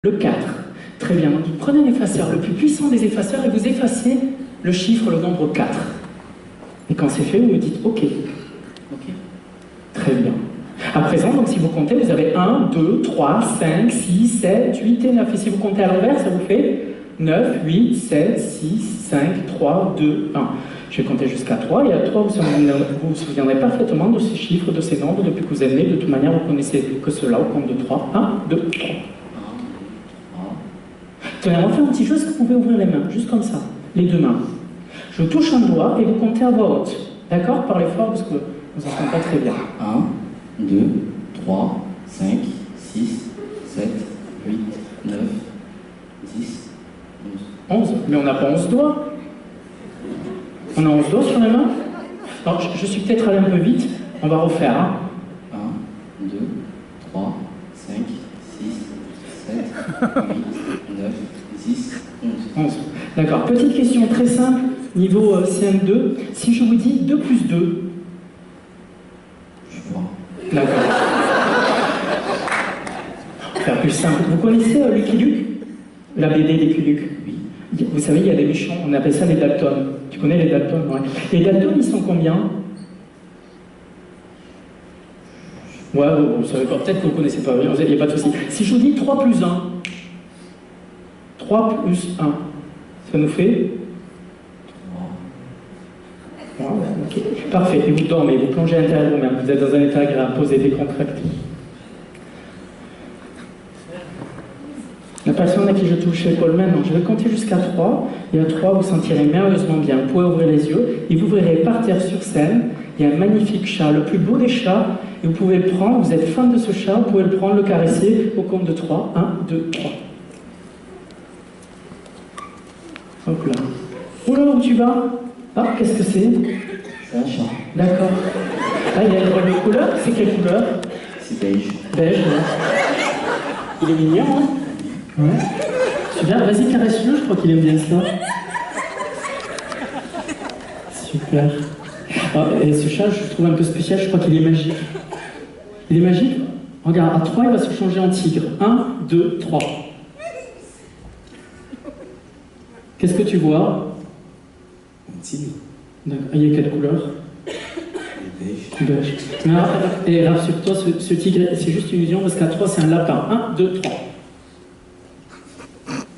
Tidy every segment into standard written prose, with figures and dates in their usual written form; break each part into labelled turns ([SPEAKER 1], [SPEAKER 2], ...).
[SPEAKER 1] Le 4. Très bien. Donc, vous prenez un effaceur, le plus puissant des effaceurs, et vous effacez le chiffre, le nombre 4. Et quand c'est fait, vous me dites OK. OK. Très bien. À présent, donc, si vous comptez, vous avez 1, 2, 3, 5, 6, 7, 8 et 9. Et si vous comptez à l'envers, ça vous fait 9, 8, 7, 6, 5, 3, 2, 1. Je vais compter jusqu'à 3, et à 3, vous vous souviendrez parfaitement de ces chiffres, de ces nombres, depuis que vous êtes né. De toute manière, vous connaissez que cela au compte de 3. 1, 2, 3. Tenez, on va faire un petit jeu, est-ce que vous pouvez ouvrir les mains, juste comme ça, les deux mains. Je touche un doigt et vous comptez à voix haute. D'accord? Parlez fort parce que vous n'entendez pas très bien.
[SPEAKER 2] 1, 2, 3, 5, 6, 7, 8, 9, 10, 11.
[SPEAKER 1] 11? Mais on n'a pas 11 doigts. On a 11 doigts sur les mains? Alors, je suis peut-être allé un peu vite, on va refaire. Hein.
[SPEAKER 2] 1, 2, 3, 5, 6, 7, 8, 9, 10, 11.
[SPEAKER 1] 11. D'accord. Petite question très simple, niveau CM2. Si je vous dis 2 plus 2,
[SPEAKER 2] Je vois.
[SPEAKER 1] d'accord. Faire plus simple. Vous connaissez Lucky Luke? La BD Lucky Luke?
[SPEAKER 2] Oui.
[SPEAKER 1] Vous savez, il y a des méchants, on appelle ça les Dalton. Tu connais les Dalton? Ouais. Les Dalton, ils sont combien? Ouais, vous savez pas, peut-être que vous ne connaissez pas, il n'y a pas de souci. Si je vous dis 3 plus 1, 3 plus 1, ça nous fait
[SPEAKER 2] 3.
[SPEAKER 1] Ouais, ok. Parfait, et vous dormez, vous plongez à l'intérieur de vous-même, vous êtes dans un état agréable, posé, décontracté. La personne à qui je touche l'épaule maintenant, je vais compter jusqu'à 3, et à 3, vous sentirez merveilleusement bien. Vous pouvez ouvrir les yeux, et vous verrez par terre sur scène, il y a un magnifique chat, le plus beau des chats, et vous pouvez le prendre, vous êtes fan de ce chat, vous pouvez le prendre, le caresser, au compte de 3, 1, 2, 3. Hop là. Oula, où tu vas? Ah, qu'est-ce que c'est?
[SPEAKER 2] C'est un chat.
[SPEAKER 1] D'accord. Ah, il y a une drôle de couleur, c'est quelle couleur?
[SPEAKER 2] C'est beige.
[SPEAKER 1] Beige, ouais. Il est mignon, hein? Ouais. Super, vas-y, caresse-le, je crois qu'il aime bien ça. Super. Ah, et ce chat, je le trouve un peu spécial, je crois qu'il est magique. Il est magique? Regarde, à 3, il va se changer en tigre. 1, 2, 3. Qu'est-ce que tu vois?
[SPEAKER 2] Un tigre.
[SPEAKER 1] D'accord. Il y a quelle couleur?
[SPEAKER 2] C'est beige.
[SPEAKER 1] Beige. Ah, et rassure-toi, ce tigre, c'est juste une illusion parce qu'à 3, c'est un lapin. 1, 2, 3.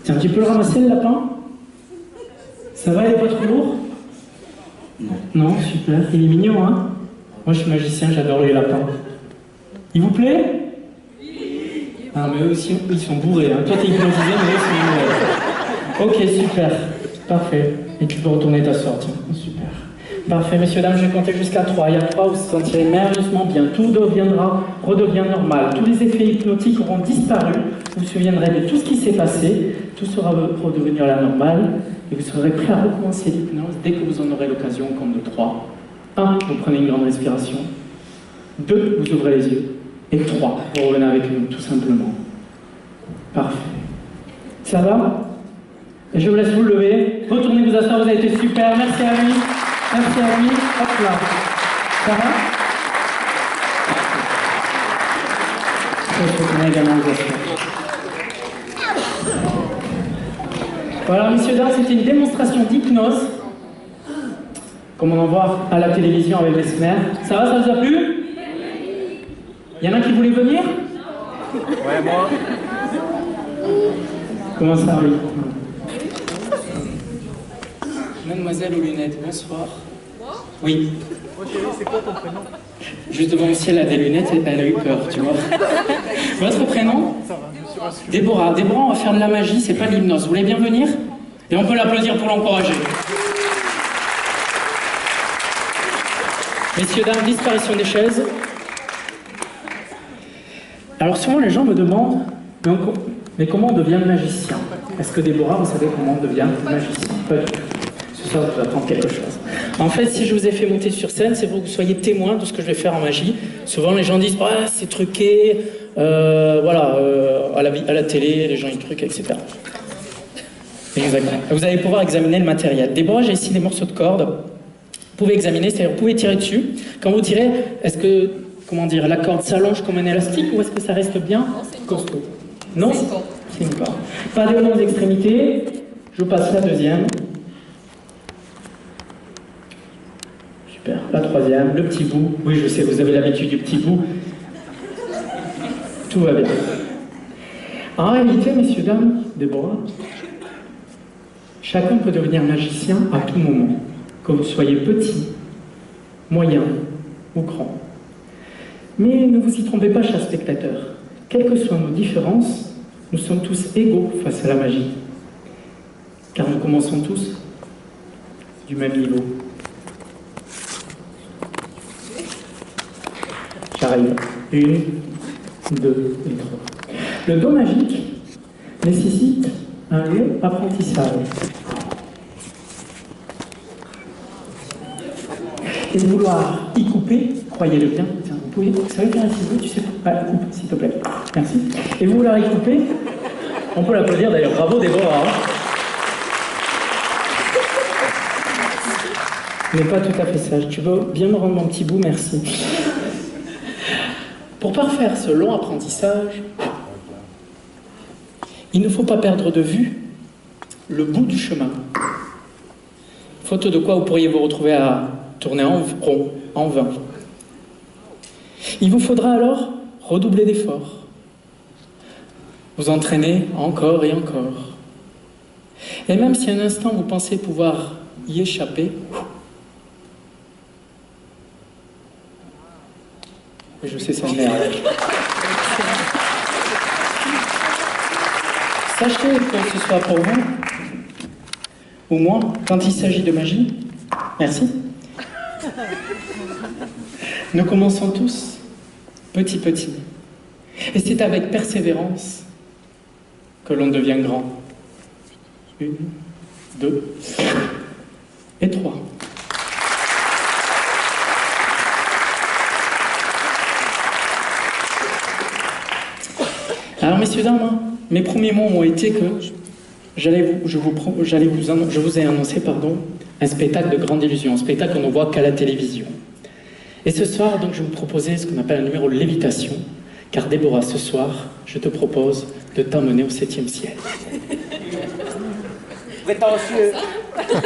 [SPEAKER 1] Tiens, tu peux le ramasser le lapin? Ça va, il est pas trop lourd?
[SPEAKER 2] Non.
[SPEAKER 1] Non, super. Il est mignon, hein? Moi, je suis magicien, j'adore les lapins. Il vous plaît? Ah, mais eux aussi, ils sont bourrés. Hein. Toi, t'es hypnotisé, mais eux, ils sont bourrés. Ok, super. Parfait. Et tu peux retourner t'asseoir, tiens. Super. Parfait, messieurs, dames, je vais compter jusqu'à 3. Il y a 3, vous vous sentirez merveilleusement bien. Tout redevient normal. Tous les effets hypnotiques auront disparu. Vous vous souviendrez de tout ce qui s'est passé. Tout sera redevenu à la normale. Et vous serez prêt à recommencer l'hypnose dès que vous en aurez l'occasion au compte de 3. 1, vous prenez une grande respiration. 2, vous ouvrez les yeux. Et 3, vous revenez avec nous, tout simplement. Parfait. Ça va? Et je vous laisse vous lever. Retournez vous asseoir, vous avez été super. Merci à lui. Merci à lui. Hop là. Ça va? Je vais retourner également vous asseoir. Voilà, messieurs, dames, c'était une démonstration d'hypnose, comme on en voit à la télévision avec les Mesmer. Ça va, ça vous a plu? Il y en a qui voulaient venir?
[SPEAKER 3] Ouais, moi.
[SPEAKER 1] Comment ça, oui? Mademoiselle aux lunettes, bonsoir. Oui.
[SPEAKER 3] Moi, chérie, c'est quoi ton prénom?
[SPEAKER 1] Juste devant le ciel, elle a des lunettes, elle a eu peur, tu vois. Votre prénom?
[SPEAKER 3] Ça va, je me suis rassuré.
[SPEAKER 1] Déborah. Déborah, on va faire de la magie, c'est pas de l'hypnose. Vous voulez bien venir? Et on peut l'applaudir pour l'encourager. Messieurs, dames, disparition des chaises. Alors souvent les gens me demandent, mais comment on devient magicien? Est-ce que Déborah, vous savez comment on devient magicien? Pas du tout. Ce soir, je vous apprends quelque chose. En fait, si je vous ai fait monter sur scène, c'est pour que vous soyez témoin de ce que je vais faire en magie. Souvent les gens disent, ah, c'est truqué, voilà, à la télé, les gens ils truquent, etc. Exactement. Vous allez pouvoir examiner le matériel. Déborah, j'ai ici des morceaux de corde. Vous pouvez examiner, c'est-à-dire vous pouvez tirer dessus. Quand vous tirez, est-ce que, comment dire, la corde s'allonge comme un élastique ou est-ce que ça reste bien costaud? Non? C'est une corde. Pas de longues extrémités. Je passe la deuxième. Super. La troisième, le petit bout. Oui, je sais, vous avez l'habitude du petit bout. Tout va bien. En réalité, messieurs, dames, Déborah, chacun peut devenir magicien à tout moment, que vous soyez petit, moyen ou grand. Mais ne vous y trompez pas, chers spectateurs. Quelles que soient nos différences, nous sommes tous égaux face à la magie. Car nous commençons tous du même niveau. J'arrive. 1, 2 et 3. Le dos magique nécessite un long apprentissage. Et vouloir y couper, croyez-le bien, tiens, vous savez faire un ciseau, tu sais, coupe, s'il te plaît, merci. Et vous vouloir y couper, on peut l'applaudir d'ailleurs, bravo Déborah. Mais pas tout à fait sage, tu veux bien me rendre mon petit bout, merci. Pour parfaire ce long apprentissage, il ne faut pas perdre de vue le bout du chemin. Faute de quoi vous pourriez vous retrouver à tourner en rond, en vain. Il vous faudra alors redoubler d'efforts, vous entraîner encore et encore. Et même si un instant vous pensez pouvoir y échapper, je sais, ça m'énerve. Sachez que ce soit pour vous, ou moi, quand il s'agit de magie, merci. Nous commençons tous petit. Et c'est avec persévérance que l'on devient grand. 1, 2 et 3. Alors, messieurs, dames, mes premiers mots ont été que je vous ai annoncé un spectacle de grande illusion, un spectacle qu'on ne voit qu'à la télévision. Et ce soir, donc, je vous proposais ce qu'on appelle un numéro de lévitation, car Déborah, ce soir, je te propose de t'emmener au 7e ciel.
[SPEAKER 3] Prétentieux.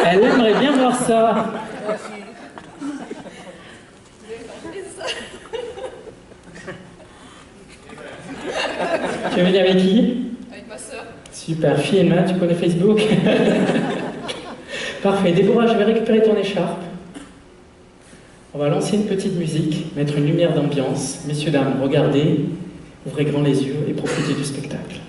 [SPEAKER 1] Elle aimerait bien voir ça. Tu es venu avec qui?
[SPEAKER 4] Avec ma soeur.
[SPEAKER 1] Super, film, hein, tu connais Facebook? Parfait. Déborah, je vais récupérer ton écharpe. On va lancer une petite musique, mettre une lumière d'ambiance. Messieurs, dames, regardez, ouvrez grand les yeux et profitez du spectacle.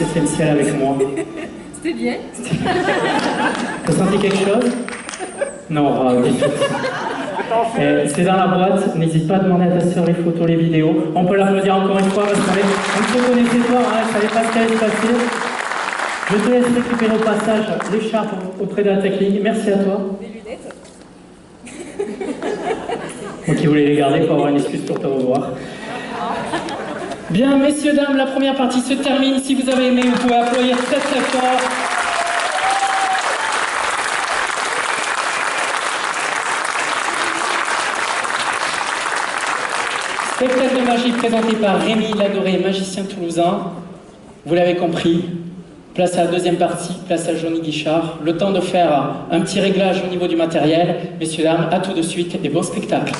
[SPEAKER 1] laissé fait le ciel avec moi.
[SPEAKER 4] C'était bien.
[SPEAKER 1] T'as senti quelque chose? Non, du tout. C'est dans la boîte, n'hésite pas à demander à ta soeur les photos, les vidéos. On peut l'applaudir encore une fois parce qu'on ne se connaissait pas, hein, je savais pas ce qui allait se passer. Je te laisse récupérer au passage l'écharpe auprès de la technique. Merci à toi.
[SPEAKER 4] Des lunettes.
[SPEAKER 1] Moi qui voulais les garder pour avoir une excuse pour te revoir. Bien, messieurs, dames, la première partie se termine. Si vous avez aimé, vous pouvez applaudir très très fort. Spectacle de magie présenté par Rémi Ladoré, magicien toulousain. Vous l'avez compris, place à la deuxième partie, place à Johnny Guichard. Le temps de faire un petit réglage au niveau du matériel. Messieurs, dames, à tout de suite et bon spectacle.